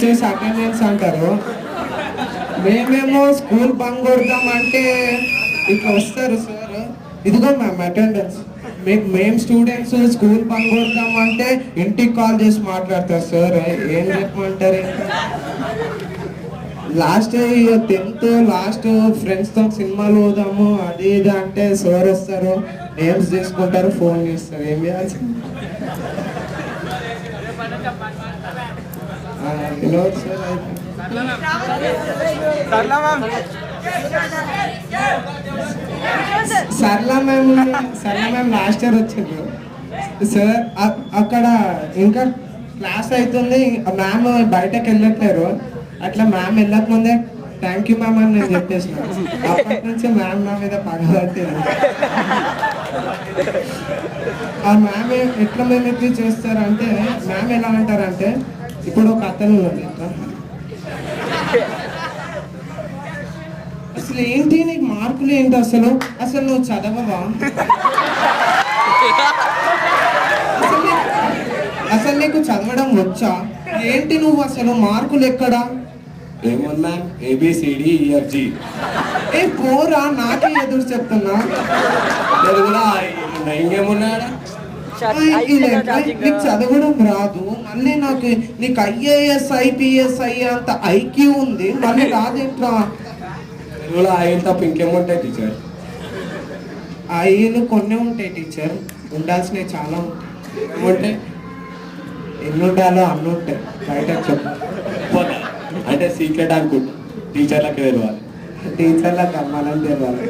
Teachers attendance అంటారు, మేమేమో school bunk కొడతాం అంటే ఇట్లా వస్తారు సార్. ఇదిగో మ్యామ్ అటెండెన్స్. మేము స్టూడెంట్స్ స్కూల్ బంక్ కొడతాం అంటే ఇంటికి కాల్ చేసి మాట్లాడతారు సార్. ఏం చెప్పమంటారు? లాస్ట్ 10th లాస్ట్ ఫ్రెండ్స్తో సినిమాలు పోదాము అది ఇది అంటే సార్ వస్తారు, నేమ్స్ తీసుకుంటారు, ఫోన్ చేస్తారు. ఏం చేయాల్సి? సర్లా మ్యామ్ లాస్ట్ ఇయర్ వచ్చిండ్రు సార్. అక్కడ ఇంకా క్లాస్ అవుతుంది, మ్యామ్ బయటకు వెళ్ళట్లేరు. అట్లా మ్యామ్ వెళ్ళకముందే థ్యాంక్ యూ మ్యామ్ అని నేను చెప్పేసిన. అప్పటి నుంచి మ్యామ్ నా మీద పగబట్టింది. ఆ మ్యామ్ ఎట్లా మిమిక్రీ చేస్తారంటే, మ్యామ్ ఎలా అంటారంటే, ఇప్పుడు ఒక అతను అసలు ఏంటి నీకు మార్కులు ఏంటి, అసలు అసలు నువ్వు చదవవా, అసలు నీకు చదవడం వచ్చా, ఏంటి నువ్వు అసలు మార్కులు ఎక్కడా? ఏమన్నా ABCDEFG. ఏ పోరా, నాకే ఎదురు చెప్తున్నా. ఇంకేమున్నాడా? నీకు చదవడం రాదు, మళ్ళీ నీకు IAS IPS అయ్యేంత IQ ఉంది, మళ్ళీ రాదేంట్రా? తెలుగులో ఆయన తప్ప ఇంకేముంటాయి టీచర్? ఐలు కొన్ని ఉంటాయి టీచర్, ఉండాల్సినవి చాలా ఉంటాయి. ఉంటాయి, ఎన్ని ఉండాలో అన్నీ ఉంటాయి, బయట చెప్పు. అంటే సీక్రెట్ అనుకుంటా, టీచర్లకి తెలియాలి. టీచర్లకు అమ్మాలని తెలియాలి.